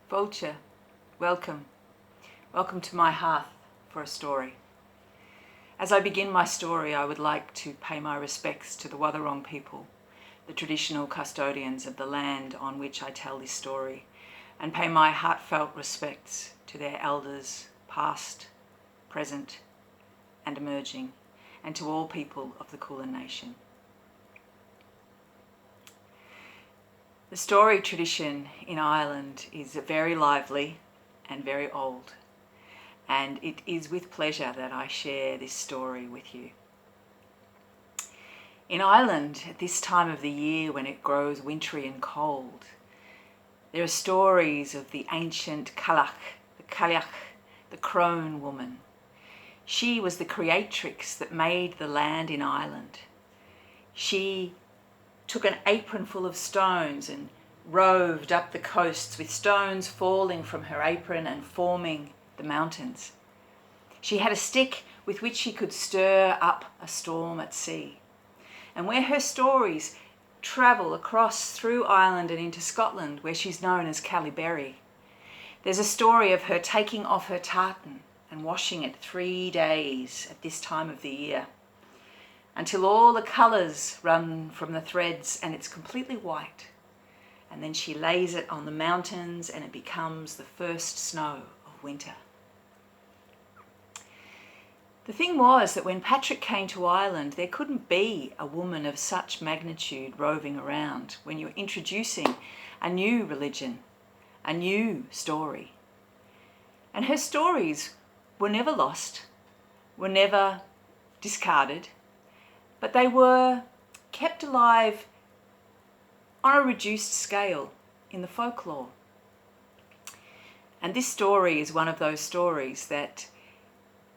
Vulture, welcome. Welcome to my hearth for a story. As I begin my story, I would like to pay my respects to the Wathaurong people, the traditional custodians of the land on which I tell this story, and pay my heartfelt respects to their elders, past, present, and emerging, and to all people of the Kulin Nation. The story tradition in Ireland is very lively and very old, and it is with pleasure that I share this story with you. In Ireland, at this time of the year when it grows wintry and cold, there are stories of the ancient Cailleach, the crone woman. She was the creatrix that made the land in Ireland. She took an apron full of stones and roved up the coasts with stones falling from her apron and forming the mountains. She had a stick with which she could stir up a storm at sea. And where her stories travel across through Ireland and into Scotland, where she's known as Cailleach, there's a story of her taking off her tartan and washing it 3 days at this time of the year, until all the colours run from the threads and it's completely white. And then she lays it on the mountains and it becomes the first snow of winter. The thing was that when Patrick came to Ireland, there couldn't be a woman of such magnitude roving around when you're introducing a new religion, a new story. And her stories were never lost, were never discarded, but they were kept alive on a reduced scale in the folklore. And this story is one of those stories that,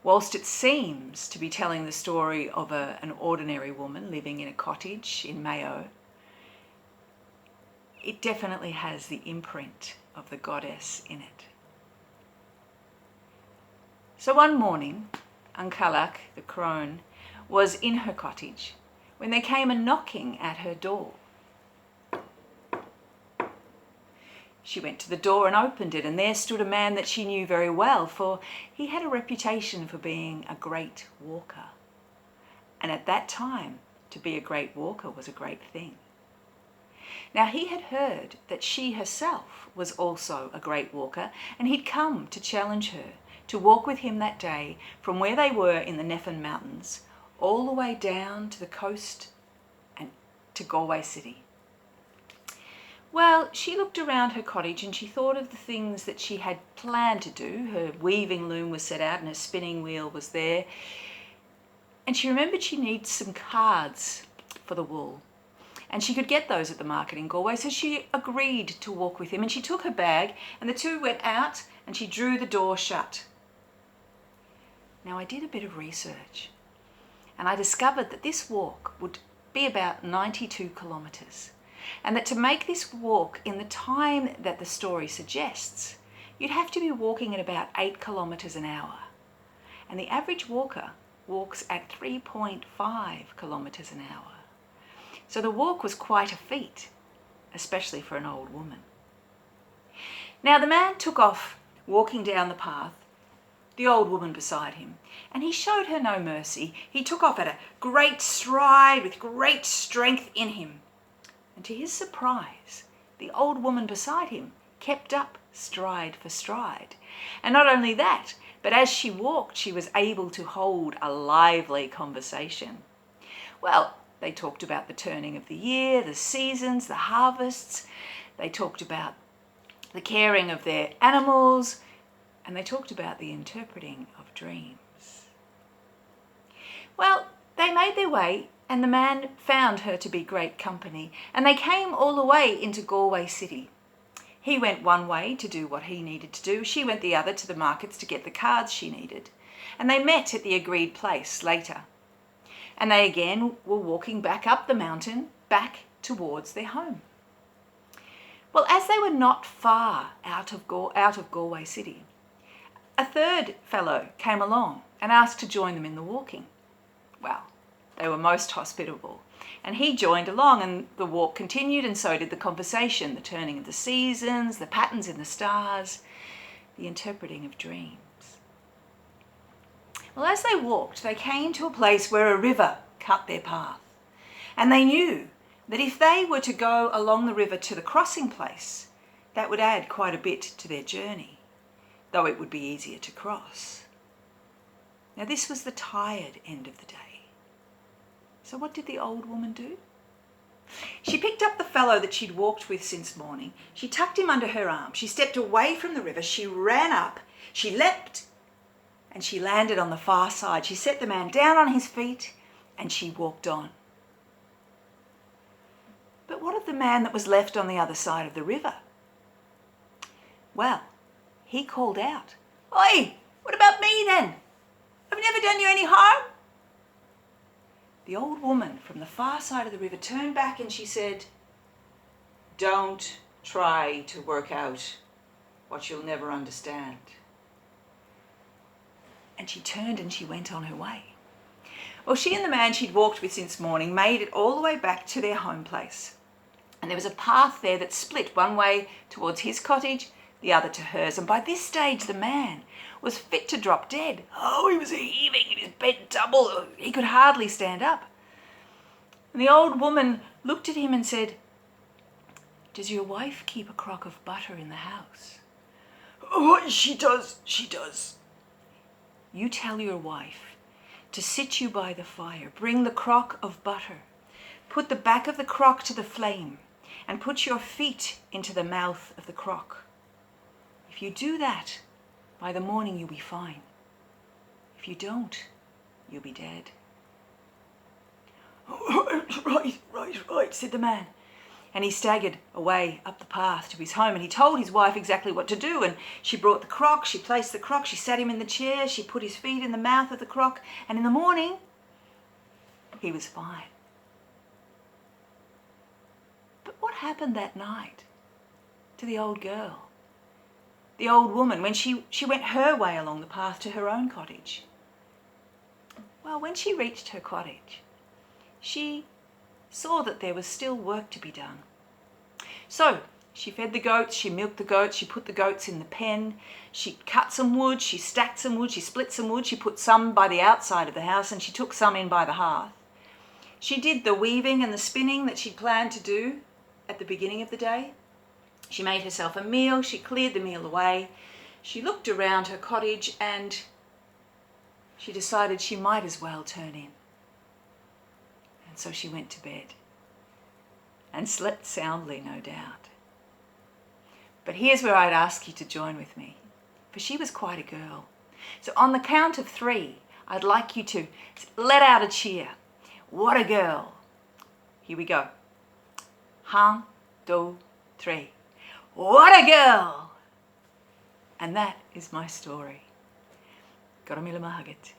whilst it seems to be telling the story of an ordinary woman living in a cottage in Mayo, it definitely has the imprint of the goddess in it. So one morning, Cailleach, the crone, was in her cottage when there came a knocking at her door. She went to the door and opened it, and there stood a man that she knew very well, for he had a reputation for being a great walker. And at that time, to be a great walker was a great thing. Now he had heard that she herself was also a great walker, and he'd come to challenge her to walk with him that day from where they were in the Nephin Mountains all the way down to the coast and to Galway City. Well, she looked around her cottage and she thought of the things that she had planned to do. Her weaving loom was set out and her spinning wheel was there. And she remembered she needed some cards for the wool. And she could get those at the market in Galway, so she agreed to walk with him. And she took her bag and the two went out and she drew the door shut. Now, I did a bit of research and I discovered that this walk would be about 92 kilometres. And that to make this walk in the time that the story suggests, you'd have to be walking at about 8 kilometres an hour. And the average walker walks at 3.5 kilometres an hour. So the walk was quite a feat, especially for an old woman. Now the man took off walking down the path, the old woman beside him, and he showed her no mercy. He took off at a great stride with great strength in him. And to his surprise, the old woman beside him kept up stride for stride. And not only that, but as she walked, she was able to hold a lively conversation. Well, they talked about the turning of the year, the seasons, the harvests. They talked about the caring of their animals, and they talked about the interpreting of dreams. Well, they made their way, and the man found her to be great company, and they came all the way into Galway City. He went one way to do what he needed to do. She went the other to the markets to get the cards she needed. And they met at the agreed place later. And they again were walking back up the mountain, back towards their home. Well, as they were not far out of Galway City, a third fellow came along and asked to join them in the walking. Well, they were most hospitable, And he joined along, and the walk continued, and so did the conversation, the turning of the seasons, the patterns in the stars, the interpreting of dreams. Well, as they walked, they came to a place where a river cut their path. And they knew that if they were to go along the river to the crossing place, that would add quite a bit to their journey, though it would be easier to cross. Now, this was the tired end of the day. So what did the old woman do? She picked up the fellow that she'd walked with since morning. She tucked him under her arm. She stepped away from the river. She ran up. She leapt, and she landed on the far side. She set the man down on his feet, and she walked on. But what of the man that was left on the other side of the river? Well, he called out, "Oi, what about me then? I've never done you any harm." The old woman from the far side of the river turned back and she said, "Don't try to work out what you'll never understand." And she turned and she went on her way. Well, she and the man she'd walked with since morning made it all the way back to their home place. And there was a path there that split one way towards his cottage, the other to hers. And by this stage, the man was fit to drop dead. Oh, he was heaving in his bed double. He could hardly stand up. And the old woman looked at him and said, "Does your wife keep a crock of butter in the house?" "Oh, she does. You tell your wife to sit you by the fire. Bring the crock of butter. Put the back of the crock to the flame and put your feet into the mouth of the crock. If you do that, by the morning you'll be fine. If you don't, you'll be dead." Right, said the man. And he staggered away up the path to his home, and he told his wife exactly what to do. And she brought the crock, she placed the crock, she sat him in the chair, she put his feet in the mouth of the crock, and in the morning, he was fine. But what happened that night to the old girl? The old woman, when she went her way along the path to her own cottage? Well, when she reached her cottage, she saw that there was still work to be done. So she fed the goats, she milked the goats, she put the goats in the pen, she cut some wood, she stacked some wood, she split some wood, she put some by the outside of the house, and she took some in by the hearth. She did the weaving and the spinning that she'd planned to do at the beginning of the day. She made herself a meal, she cleared the meal away, she looked around her cottage, and she decided she might as well turn in. And so she went to bed and slept soundly, no doubt. But here's where I'd ask you to join with me, for she was quite a girl. So on the count of 3, I'd like you to let out a cheer. What a girl. Here we go. 1, 2, 3. What a girl! And that is my story. Karamila Mahagat.